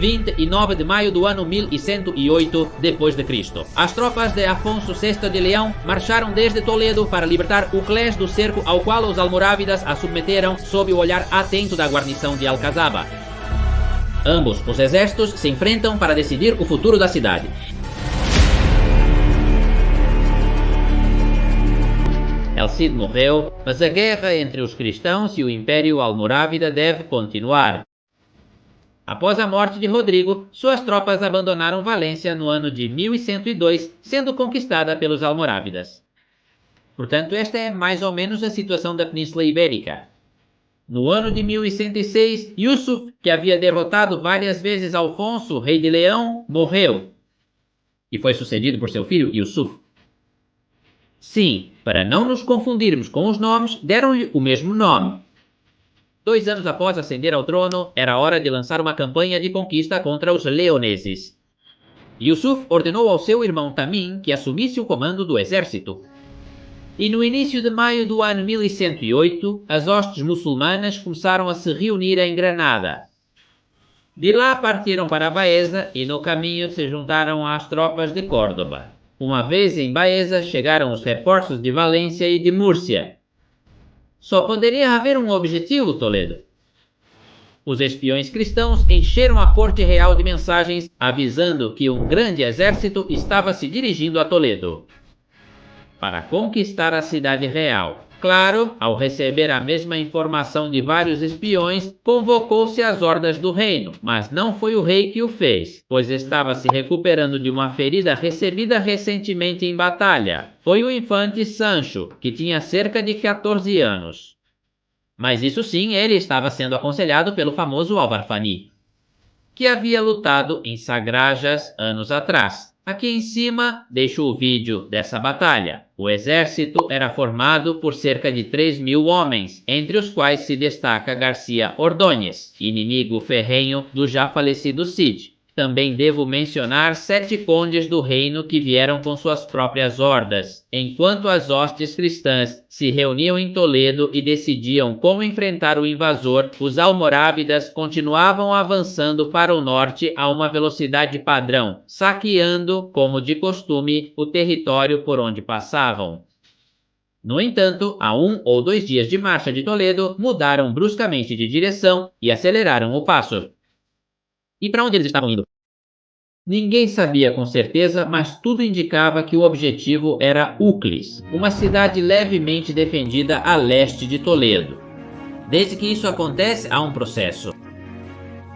29 de maio do ano 1108 d.C. As tropas de Afonso VI de Leão marcharam desde Toledo para libertar Uclés do cerco ao qual os almorávidas a submeteram sob o olhar atento da guarnição de Alcazaba. Ambos os exércitos se enfrentam para decidir o futuro da cidade. El Cid morreu, mas a guerra entre os cristãos e o Império Almorávida deve continuar. Após a morte de Rodrigo, suas tropas abandonaram Valência no ano de 1102, sendo conquistada pelos almorávidas. Portanto, esta é mais ou menos a situação da Península Ibérica. No ano de 1106, Yusuf, que havia derrotado várias vezes Alfonso, rei de Leão, morreu. E foi sucedido por seu filho Yusuf. Sim, para não nos confundirmos com os nomes, deram-lhe o mesmo nome. 2 anos após ascender ao trono, era hora de lançar uma campanha de conquista contra os leoneses. Yusuf ordenou ao seu irmão Tamim que assumisse o comando do exército. E no início de maio do ano 1108, as hostes muçulmanas começaram a se reunir em Granada. De lá partiram para Baeza e no caminho se juntaram às tropas de Córdoba. Uma vez em Baeza, chegaram os reforços de Valência e de Múrcia. Só poderia haver um objetivo, Toledo. Os espiões cristãos encheram a corte real de mensagens avisando que um grande exército estava se dirigindo a Toledo para conquistar a cidade real. Claro, ao receber a mesma informação de vários espiões, convocou-se as hordas do reino, mas não foi o rei que o fez, pois estava se recuperando de uma ferida recebida recentemente em batalha. Foi o infante Sancho, que tinha cerca de 14 anos. Mas isso sim, ele estava sendo aconselhado pelo famoso Alvar-Fani, que havia lutado em Sagrajas anos atrás. Aqui em cima deixo o vídeo dessa batalha. O exército era formado por cerca de 3.000 homens, entre os quais se destaca Garcia Ordóñez, inimigo ferrenho do já falecido Cid. Também devo mencionar 7 condes do reino que vieram com suas próprias hordas, enquanto as hostes cristãs se reuniam em Toledo e decidiam como enfrentar o invasor. Os almorávidas continuavam avançando para o norte a uma velocidade padrão, saqueando, como de costume, o território por onde passavam. No entanto, a 1 ou 2 dias de marcha de Toledo, mudaram bruscamente de direção e aceleraram o passo. E para onde eles estavam indo? Ninguém sabia com certeza, mas tudo indicava que o objetivo era Uclés, uma cidade levemente defendida a leste de Toledo. Desde que isso acontece, há um processo.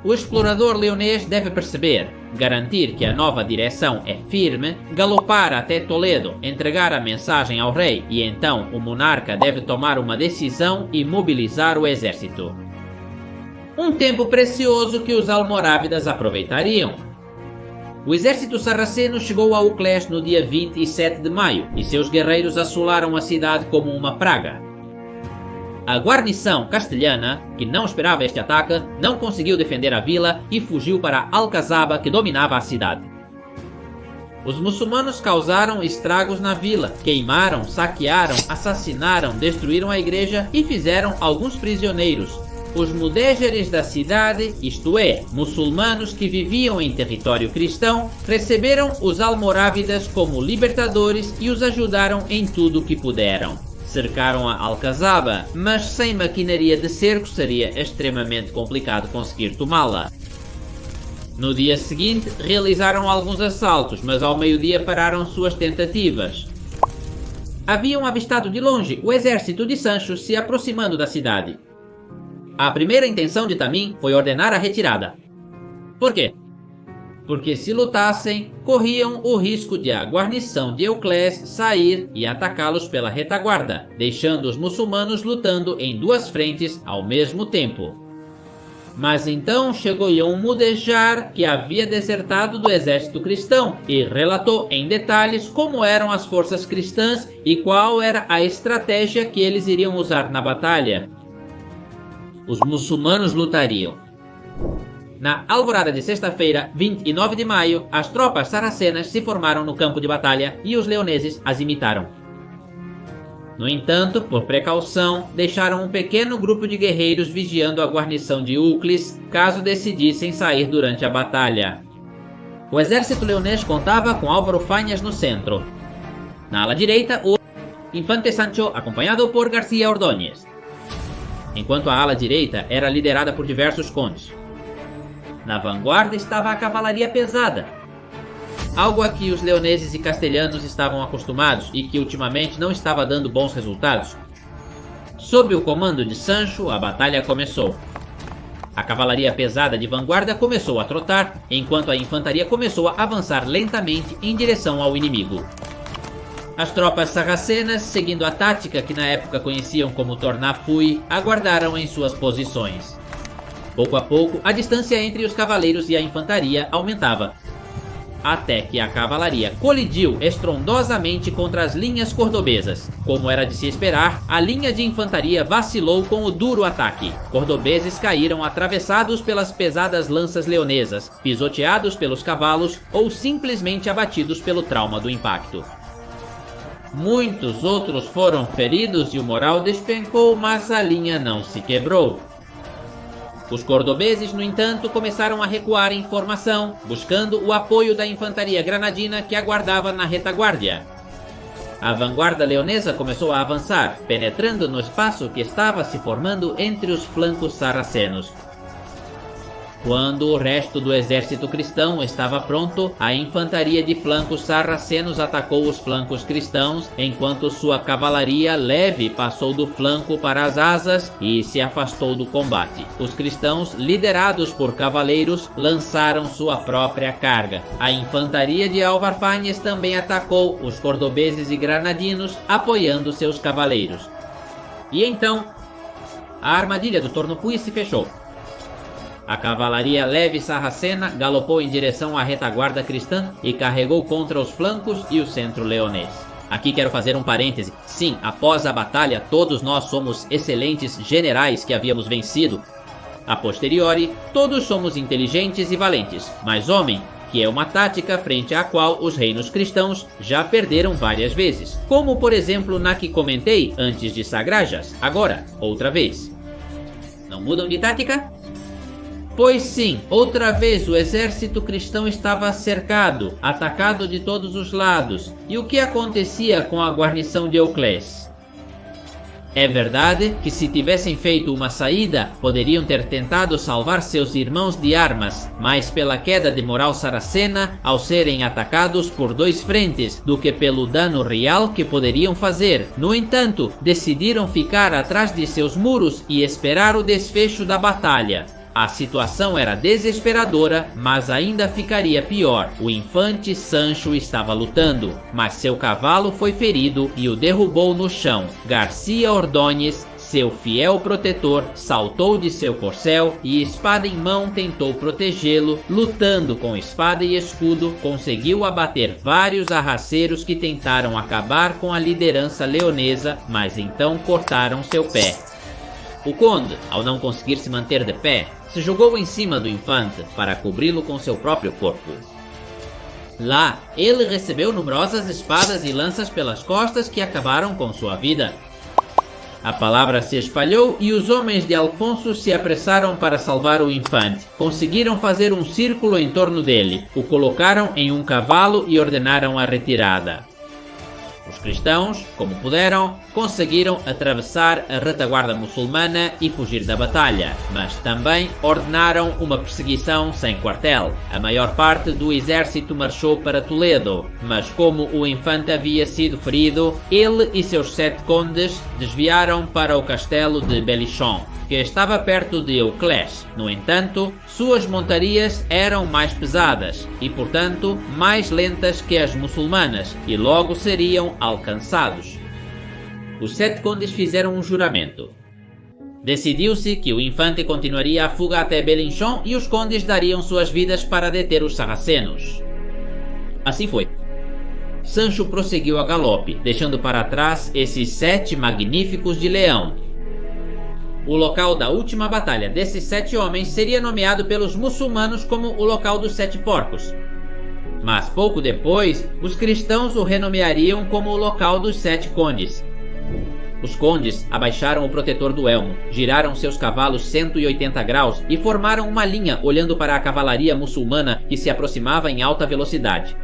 O explorador leonês deve perceber, garantir que a nova direção é firme, galopar até Toledo, entregar a mensagem ao rei e então o monarca deve tomar uma decisão e mobilizar o exército. Um tempo precioso que os almorávidas aproveitariam. O exército sarraceno chegou a Uclés no dia 27 de maio e seus guerreiros assolaram a cidade como uma praga. A guarnição castelhana, que não esperava este ataque, não conseguiu defender a vila e fugiu para Alcazaba, que dominava a cidade. Os muçulmanos causaram estragos na vila, queimaram, saquearam, assassinaram, destruíram a igreja e fizeram alguns prisioneiros. Os mudéjares da cidade, isto é, muçulmanos que viviam em território cristão, receberam os almorávidas como libertadores e os ajudaram em tudo o que puderam. Cercaram a Alcazaba, mas sem maquinaria de cerco seria extremamente complicado conseguir tomá-la. No dia seguinte, realizaram alguns assaltos, mas ao meio-dia pararam suas tentativas. Haviam avistado de longe o exército de Sancho se aproximando da cidade. A primeira intenção de Tamim foi ordenar a retirada. Por quê? Porque se lutassem, corriam o risco de a guarnição de Euclés sair e atacá-los pela retaguarda, deixando os muçulmanos lutando em 2 frentes ao mesmo tempo. Mas então chegou um mudejar que havia desertado do exército cristão e relatou em detalhes como eram as forças cristãs e qual era a estratégia que eles iriam usar na batalha. Os muçulmanos lutariam. Na alvorada de sexta-feira, 29 de maio, as tropas saracenas se formaram no campo de batalha e os leoneses as imitaram. No entanto, por precaução, deixaram um pequeno grupo de guerreiros vigiando a guarnição de Uclis, caso decidissem sair durante a batalha. O exército leonês contava com Álvaro Fañas no centro. Na ala direita, o Infante Sancho, acompanhado por García Ordóñez, enquanto a ala direita era liderada por diversos condes. Na vanguarda estava a cavalaria pesada, algo a que os leoneses e castelhanos estavam acostumados e que ultimamente não estava dando bons resultados. Sob o comando de Sancho, a batalha começou. A cavalaria pesada de vanguarda começou a trotar, enquanto a infantaria começou a avançar lentamente em direção ao inimigo. As tropas sarracenas, seguindo a tática que na época conheciam como Tornafui, aguardaram em suas posições. Pouco a pouco, a distância entre os cavaleiros e a infantaria aumentava, até que a cavalaria colidiu estrondosamente contra as linhas cordobesas. Como era de se esperar, a linha de infantaria vacilou com o duro ataque. Cordobeses caíram atravessados pelas pesadas lanças leonesas, pisoteados pelos cavalos ou simplesmente abatidos pelo trauma do impacto. Muitos outros foram feridos e o moral despencou, mas a linha não se quebrou. Os cordobeses, no entanto, começaram a recuar em formação, buscando o apoio da infantaria granadina que aguardava na retaguarda. A vanguarda leonesa começou a avançar, penetrando no espaço que estava se formando entre os flancos sarracenos. Quando o resto do exército cristão estava pronto, a infantaria de flancos sarracenos atacou os flancos cristãos, enquanto sua cavalaria leve passou do flanco para as asas e se afastou do combate. Os cristãos, liderados por cavaleiros, lançaram sua própria carga. A infantaria de Álvar Fañas também atacou os cordobeses e granadinos, apoiando seus cavaleiros. E então, a armadilha do Tornafui se fechou. A cavalaria leve sarracena galopou em direção à retaguarda cristã e carregou contra os flancos e o centro leonês. Aqui quero fazer um parêntese. Sim, após a batalha, todos nós somos excelentes generais que havíamos vencido. A posteriori, todos somos inteligentes e valentes, mas homem, que é uma tática frente à qual os reinos cristãos já perderam várias vezes. Como, por exemplo, na que comentei antes de Sagrajas, agora, outra vez. Não mudam de tática? Pois sim, outra vez o exército cristão estava cercado, atacado de todos os lados. E o que acontecia com a guarnição de Euclés? É verdade que se tivessem feito uma saída, poderiam ter tentado salvar seus irmãos de armas, mais pela queda de moral sarracena ao serem atacados por dois frentes do que pelo dano real que poderiam fazer. No entanto, decidiram ficar atrás de seus muros e esperar o desfecho da batalha. A situação era desesperadora, mas ainda ficaria pior. O infante Sancho estava lutando, mas seu cavalo foi ferido e o derrubou no chão. García Ordóñez, seu fiel protetor, saltou de seu corcel e, espada em mão, tentou protegê-lo. Lutando com espada e escudo, conseguiu abater vários arraceiros que tentaram acabar com a liderança leonesa, mas então cortaram seu pé. O conde, ao não conseguir se manter de pé, se jogou em cima do infante para cobri-lo com seu próprio corpo. Lá, ele recebeu numerosas espadas e lanças pelas costas que acabaram com sua vida. A palavra se espalhou e os homens de Alfonso se apressaram para salvar o infante. Conseguiram fazer um círculo em torno dele, o colocaram em um cavalo e ordenaram a retirada. Os cristãos, como puderam, conseguiram atravessar a retaguarda muçulmana e fugir da batalha, mas também ordenaram uma perseguição sem quartel. A maior parte do exército marchou para Toledo, mas como o infante havia sido ferido, ele e seus 7 condes desviaram para o castelo de Belichon, que estava perto de Euclés. No entanto, suas montarias eram mais pesadas e, portanto, mais lentas que as muçulmanas, e logo seriam alcançados. Os 7 condes fizeram um juramento. Decidiu-se que o infante continuaria a fuga até Belinchon e os condes dariam suas vidas para deter os sarracenos. Assim foi. Sancho prosseguiu a galope, deixando para trás esses 7 magníficos de leão. O local da última batalha desses 7 homens seria nomeado pelos muçulmanos como o local dos 7 porcos. Mas pouco depois, os cristãos o renomeariam como o local dos 7 condes. Os condes abaixaram o protetor do elmo, giraram seus cavalos 180 graus e formaram uma linha olhando para a cavalaria muçulmana que se aproximava em alta velocidade.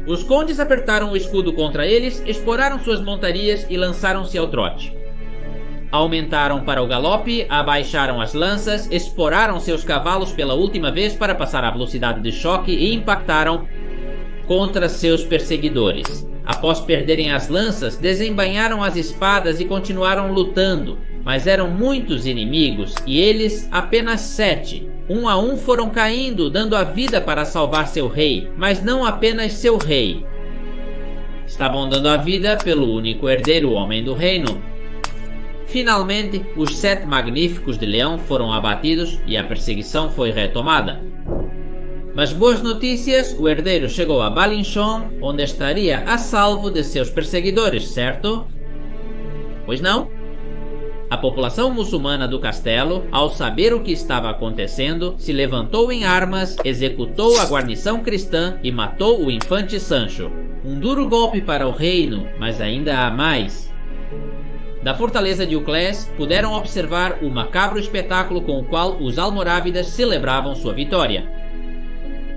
Os condes apertaram o escudo contra eles, esporaram suas montarias e lançaram-se ao trote. Aumentaram para o galope, abaixaram as lanças, esporaram seus cavalos pela última vez para passar a velocidade de choque e impactaram contra seus perseguidores. Após perderem as lanças, desembainharam as espadas e continuaram lutando, mas eram muitos inimigos e eles apenas 7. Um a um foram caindo, dando a vida para salvar seu rei, mas não apenas seu rei. Estavam dando a vida pelo único herdeiro homem do reino. Finalmente, os 7 magníficos de Leão foram abatidos e a perseguição foi retomada. Mas boas notícias, o herdeiro chegou a Balinchon, onde estaria a salvo de seus perseguidores, certo? Pois não? A população muçulmana do castelo, ao saber o que estava acontecendo, se levantou em armas, executou a guarnição cristã e matou o infante Sancho. Um duro golpe para o reino, mas ainda há mais. Da fortaleza de Uclés, puderam observar o macabro espetáculo com o qual os almorávidas celebravam sua vitória.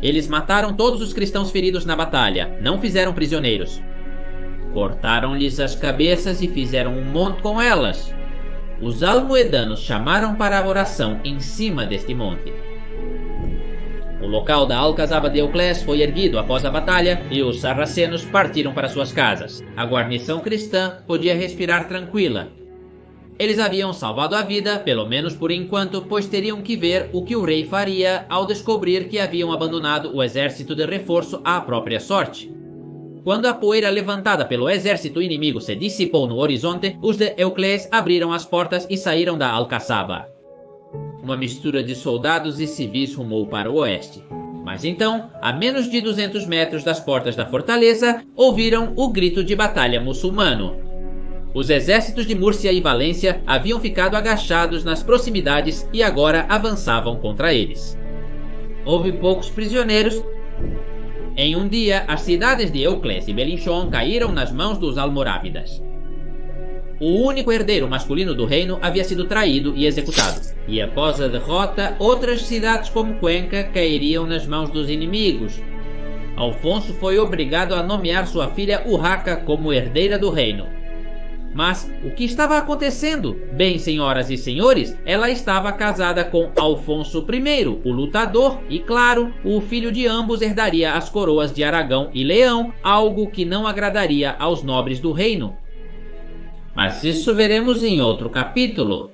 Eles mataram todos os cristãos feridos na batalha, não fizeram prisioneiros. Cortaram-lhes as cabeças e fizeram um monte com elas. Os almoedanos chamaram para a oração em cima deste monte. O local da alcazaba de Euclés foi erguido após a batalha e os sarracenos partiram para suas casas. A guarnição cristã podia respirar tranquila. Eles haviam salvado a vida, pelo menos por enquanto, pois teriam que ver o que o rei faria ao descobrir que haviam abandonado o exército de reforço à própria sorte. Quando a poeira levantada pelo exército inimigo se dissipou no horizonte, os de Euclés abriram as portas e saíram da alcazaba. Uma mistura de soldados e civis rumou para o oeste. Mas então, a menos de 200 metros das portas da fortaleza, ouviram o grito de batalha muçulmano. Os exércitos de Múrcia e Valência haviam ficado agachados nas proximidades e agora avançavam contra eles. Houve poucos prisioneiros. Em um dia, as cidades de Euclés e Belinchon caíram nas mãos dos almorávidas. O único herdeiro masculino do reino havia sido traído e executado, e após a derrota, outras cidades como Cuenca cairiam nas mãos dos inimigos. Alfonso foi obrigado a nomear sua filha Urraca como herdeira do reino. Mas o que estava acontecendo? Bem, senhoras e senhores, ela estava casada com Alfonso I, o lutador, e claro, o filho de ambos herdaria as coroas de Aragão e Leão, algo que não agradaria aos nobres do reino. Mas isso veremos em outro capítulo.